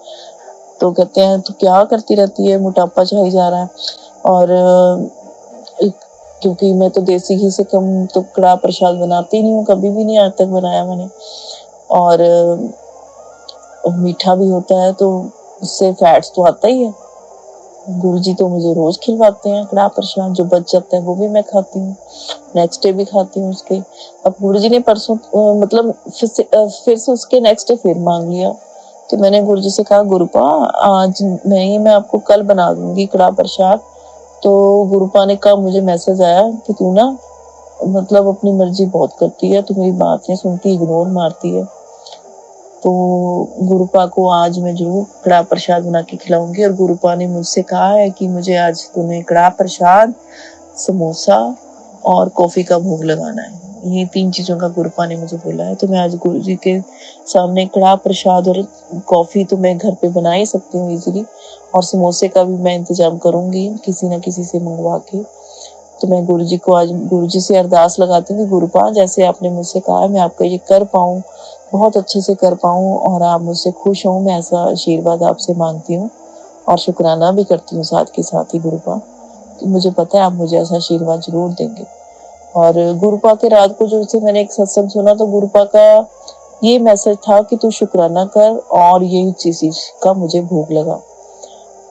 तो कहते हैं तू क्या करती रहती है, मोटापा छाई जा रहा है। और क्योंकि मैं तो देसी घी से कम तो कड़ा प्रसाद बनाती नहीं हूँ, कभी भी नहीं आज तक बनाया मैंने। और मीठा भी होता है तो उससे फैट्स तो आता ही है। गुरुजी तो मुझे रोज खिलवाते हैं कड़ा प्रसाद, जो बच जाता है वो भी मैं खाती हूँ, नेक्स्ट डे भी खाती हूँ उसके। अब गुरुजी ने परसों मतलब फिर से उसके नेक्स्ट डे फिर मांग लिया। तो मैंने गुरुजी से कहा गुरुपा आज नहीं, मैं आपको कल बना दूंगी कड़ा प्रसाद। तो गुरुपा ने कहा मुझे मैसेज आया कि तू ना मतलब अपनी मर्जी बहुत करती है, तू मेरी बात नहीं सुनती, इग्नोर मारती है। तो गुरुपा को आज मैं जरूर कड़ा प्रसाद बना के खिलाऊंगी। और गुरुपा ने मुझसे कहा है कि मुझे आज तुम्हें कड़ा प्रसाद, समोसा और कॉफी का भोग लगाना है। ये 3 चीजों का गुरुपा ने मुझे बोला है। तो मैं आज गुरु जी के सामने कड़ा प्रसाद और कॉफी तो मैं घर पे बना ही सकती हूँ इजीली, और समोसे का भी मैं इंतजाम करूंगी किसी ना किसी से मंगवा के। तो मैं गुरु जी को आज गुरु जी से अरदास लगाती हूँ कि गुरुपा जैसे आपने मुझसे कहा है मैं आपका ये कर पाऊँ, बहुत अच्छे से कर पाऊँ और आप मुझसे खुश हों, मैं ऐसा आशीर्वाद आपसे मांगती हूँ और शुक्राना भी करती हूँ साथ के साथ ही गुरुपा। मुझे पता है आप मुझे ऐसा आशीर्वाद जरूर देंगे। और गुरुपा के रात को जो मैंने एक सत्संग सुना तो गुरुपा का ये मैसेज था कि तू शुक्राना कर और ये चीज का मुझे भोग लगा।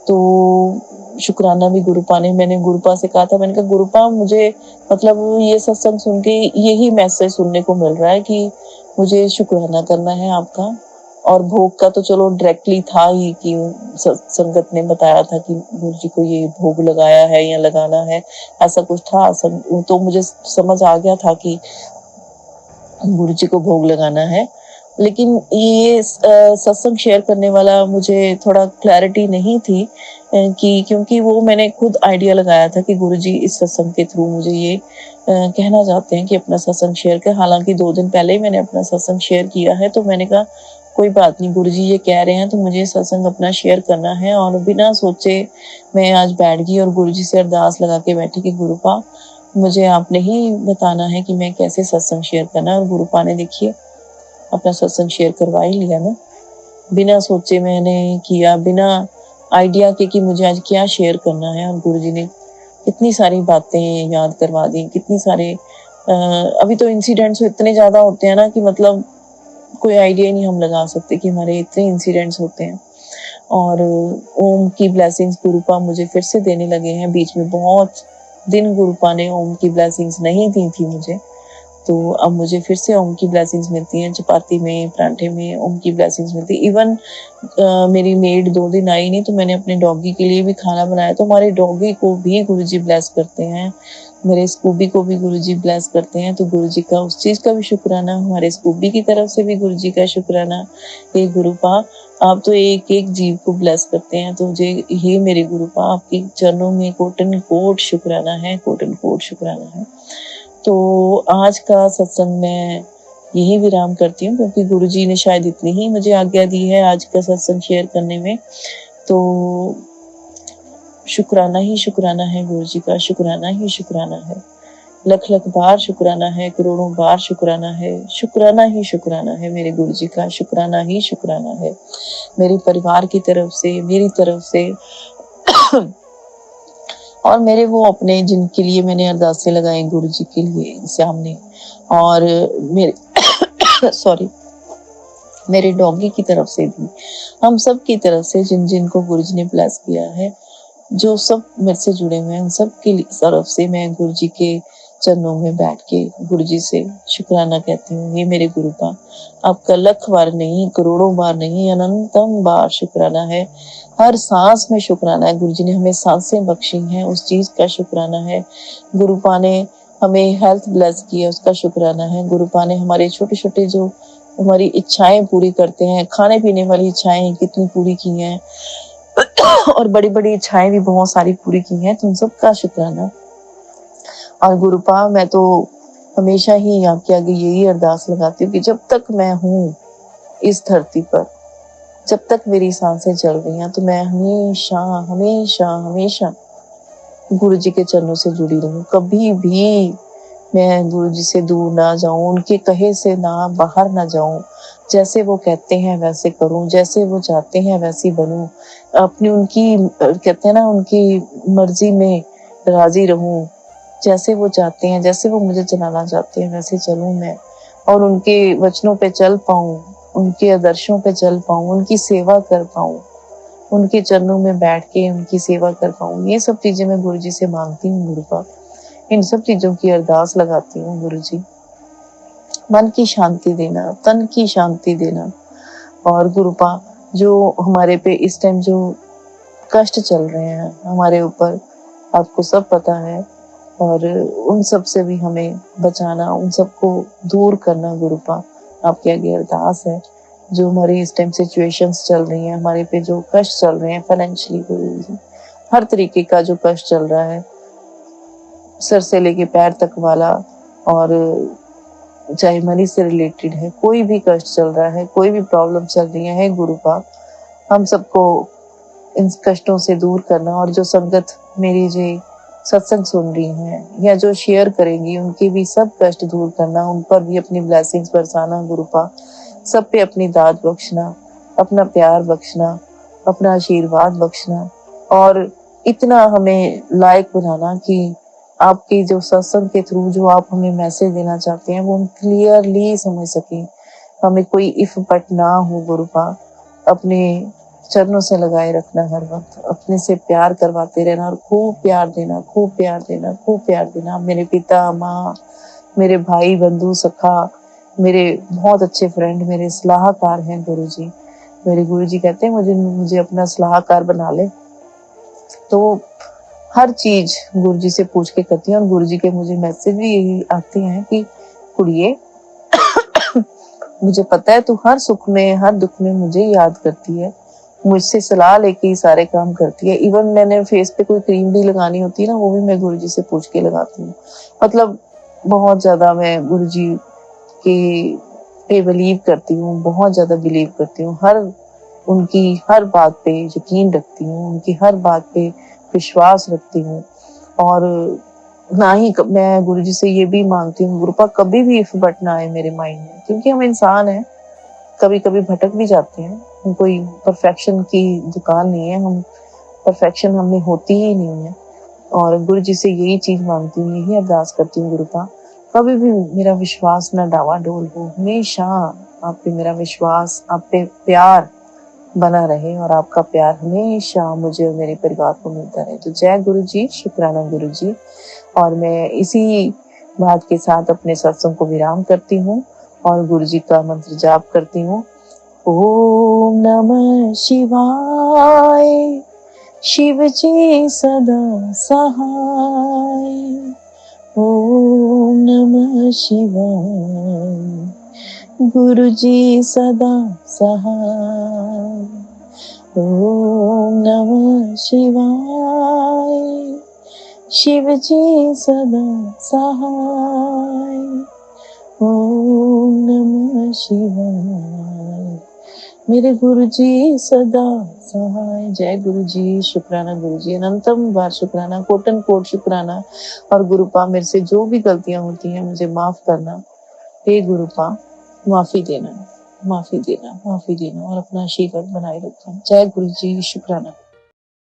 तो शुक्राना भी गुरुपा ने, मैंने गुरुपा से कहा था, मैंने कहा गुरुपा मुझे मतलब ये सत्संग सुन के यही मैसेज सुनने को मिल रहा है कि मुझे शुक्राना करना है आपका। और भोग का तो चलो डायरेक्टली था ही कि संगत ने बताया था कि गुरु जी को ये भोग लगाया है या लगाना है, ऐसा कुछ था। तो मुझे समझ आ गया था कि गुरु जी को भोग लगाना है। लेकिन ये सत्संग शेयर करने वाला मुझे थोड़ा क्लैरिटी नहीं थी कि क्योंकि वो मैंने खुद आइडिया लगाया था कि गुरुजी इस सत्संग के थ्रू मुझे ये कहना चाहते हैं कि अपना सत्संग शेयर कर। हालांकि 2 दिन पहले ही मैंने अपना सत्संग शेयर किया है। तो मैंने कहा कोई बात नहीं, गुरुजी ये कह रहे हैं तो मुझे सत्संग अपना शेयर करना है। और बिना सोचे मैं आज बैठ गई और गुरुजी से अरदास लगा के बैठी कि गुरुपा मुझे आपने ही बताना है कि मैं कैसे सत्संग शेयर करना है। और गुरुपा ने देखिए अपना सत्संग शेयर करवा ही लिया ना, बिना सोचे मैंने किया, बिना आइडिया के कि मुझे आज क्या शेयर करना है। और गुरुजी ने कितनी सारी बातें याद करवा दी, कितनी सारे अभी तो इंसिडेंट्स इतने ज्यादा होते हैं ना कि मतलब कोई आइडिया ही नहीं हम लगा सकते कि हमारे इतने इंसिडेंट्स होते हैं। और ओम की ब्लेसिंग्स गुरुपा मुझे फिर से देने लगे हैं। बीच में बहुत दिन गुरुपा ने ओम की ब्लेसिंग्स नहीं दी थी मुझे, तो अब मुझे फिर से ओम की ब्लेसिंग्स मिलती हैं। चपाती में, परांठे में ओम की ब्लेसिंग्स मिलती है। इवन मेरी मेड 2 दिन आई नहीं तो मैंने अपने डॉगी के लिए भी खाना बनाया, तो हमारे डॉगी को भी गुरुजी ब्लेस करते हैं, मेरे स्कूबी को भी गुरुजी ब्लेस करते हैं। तो गुरुजी का उस चीज का भी शुक्राना, हमारे स्कूबी की तरफ से भी गुरुजी का शुक्राना। हे गुरुपा आप तो एक एक जीव को ब्लेस करते हैं, तो मुझे ये मेरे गुरुपा आपके चरणों में कोटन कोट शुक्राना है, कोटन कोट शुक्राना है। तो आज का सत्संग मैं यही विराम करती हूँ क्योंकि गुरुजी ने शायद इतनी ही मुझे आज्ञा दी है आज का सत्संग शेयर करने में। तो शुक्राना ही शुक्राना है गुरुजी का, शुक्राना ही शुक्राना है, लख लख बार शुक्राना है, करोड़ों बार शुक्राना है, शुक्राना ही शुक्राना है मेरे गुरुजी का, शुक्राना ही शुक्राना है मेरे परिवार की तरफ से, मेरी तरफ से और मेरे वो अपने जिनके लिए मैंने अरदासें लगाई गुरुजी के लिए सामने, और मेरे सॉरी मेरे डॉगी की तरफ से भी, हम सब की तरफ से जिन जिन को गुरुजी ने ब्लेस किया है, जो सब मेरे से जुड़े हुए हैं, उन सब की तरफ से मैं गुरुजी के चरणों में बैठ के गुरुजी से शुक्राना कहती हूँ। ये मेरे गुरुपा आपका लख बार नहीं, करोड़ों बार नहीं, अनंतम बार शुक्राना है। हर सांस में शुक्राना है। गुरुजी ने हमें सांसें बख्शी हैं, उस चीज का शुक्राना है। गुरुपा ने हमें हेल्थ ब्लेस की है, उसका शुक्राना है। गुरुपा ने हमारे छोटे छोटे जो हमारी इच्छाएं पूरी करते हैं, खाने पीने वाली इच्छाएं कितनी पूरी की हैं और बड़ी बड़ी इच्छाएं भी बहुत सारी पूरी की हैं, तो उन सबका शुक्राना। और गुरुपा मैं तो हमेशा ही आपके आगे यही अरदास लगाती हूँ कि जब तक मैं हूँ इस धरती पर, जब तक मेरी सांसें चल रही हैं, तो मैं हमेशा हमेशा हमेशा गुरु जी के चरणों से जुड़ी रहूं। कभी भी मैं गुरु जी से दूर ना जाऊं, उनके कहे से ना बाहर ना जाऊं। जैसे वो कहते हैं वैसे करूं, जैसे वो चाहते हैं वैसी बनूं। अपनी उनकी कहते हैं ना, उनकी मर्जी में राजी रहूं। जैसे वो चाहते हैं, जैसे वो मुझे चलाना चाहते हैं, वैसे चलूं मैं, और उनके वचनों पे चल पाऊं, उनके आदर्शों पे चल पाऊं, उनकी सेवा कर पाऊं, उनके चरणों में बैठ के उनकी सेवा कर पाऊं। ये सब चीजें मैं गुरु जी से मांगती हूँ गुरुपा। इन सब चीजों की अरदास लगाती हूँ गुरु जी। मन की शांति देना, तन की शांति देना। और गुरुपा जो हमारे पे इस टाइम जो कष्ट चल रहे हैं हमारे ऊपर, आपको सब पता है, और उन सब से भी हमें बचाना, उन सबको दूर करना गुरुपा। आपके आगे अरदास है। जो हमारी इस टाइम सिचुएशंस चल रही हैं, हमारे पे जो कष्ट चल रहे हैं फाइनेंशियली, गुरु जी हर तरीके का जो कष्ट चल रहा है, सर से लेके पैर तक वाला, और चाहे मनी से रिलेटेड है, कोई भी कष्ट चल रहा है, कोई भी प्रॉब्लम चल रही है गुरुपा, हम सबको इन कष्टों से दूर करना। और जो संगत मेरी जी सत्संग सुन रही हैं या जो शेयर करेंगी, उनके भी सब कष्ट दूर करना, उन पर भी अपनी ब्लेसिंग्स बरसाना गुरुपा। सब पे अपनी दाद बख्शना, अपना प्यार बख्शना, अपना आशीर्वाद बख्शना, और इतना हमें लायक बनाना कि आपकी जो सत्संग के थ्रू जो आप हमें मैसेज देना चाहते हैं वो हम क्लियरली समझ सकें। हमें कोई इफ बट ना हो गुरुपा। अपने चरणों से लगाए रखना, हर वक्त अपने से प्यार करवाते रहना, और खूब प्यार देना, खूब प्यार देना, खूब प्यार देना। मेरे पिता माँ, मेरे भाई बंधु सखा, मेरे बहुत अच्छे फ्रेंड, मेरे सलाहकार हैं गुरु जी। मेरे गुरु जी कहते हैं मुझे अपना सलाहकार बना ले, तो हर चीज गुरु जी से पूछ के करती हैं। और गुरु जी के मुझे मैसेज भी यही आते हैं कि कुड़िए मुझे पता है तू हर सुख में हर दुख में मुझे याद करती है, मुझसे सलाह लेके ही सारे काम करती है। इवन मैंने फेस पे कोई क्रीम भी लगानी होती है ना, वो भी मैं गुरु जी से पूछ के लगाती हूँ। मतलब बहुत ज्यादा मैं गुरु जी की पे बिलीव करती हूँ, बहुत ज्यादा बिलीव करती हूँ। उनकी हर बात पे यकीन रखती हूँ, उनकी हर बात पे विश्वास रखती हूँ। और ना ही मैं गुरु जी से ये भी मांगती हूँ गुरुपा, कभी भी इफ बट ना आए मेरे माइंड में, क्योंकि हम इंसान हैं, कभी कभी भटक भी जाते हैं। हम कोई परफेक्शन की दुकान नहीं है, हम परफेक्शन हमें होती ही नहीं है। और गुरु जी से यही चीज मांगती हूँ, यही अरदास करती हूँ गुरुपा, कभी भी मेरा विश्वास ना डावाडोल हो, हमेशा आप पे मेरा विश्वास, आप पे प्यार बना रहे, और आपका प्यार हमेशा मुझे और मेरे परिवार को मिलता रहे। तो जय गुरु जी, शुक्राना गुरु जी। और मैं इसी बात के साथ अपने सत्संग को विराम करती हूँ और गुरु जी का मंत्र जाप करती हूँ। ओम नमः शिवाय, शिव जी सदा सहाय। ओम नमः शिवाय, गुरु जी सदा सहाय। ओम नमः शिवाय, शिव जी सदा सहाय। ओम नमः शिवाय, मेरे गुरु जी सदा सहाय। जय गुरु जी, शुक्राना गुरु जी, अनंतम बार शुक्राना, कोटन कोट शुक्राना। और गुरुपा मेरे से जो भी गलतियां होती हैं मुझे माफ करना, हे गुरुपा माफी देना, माफी देना, माफी देना, और अपना आशीर्वाद बनाए रखना। जय गुरु जी, शुक्राना।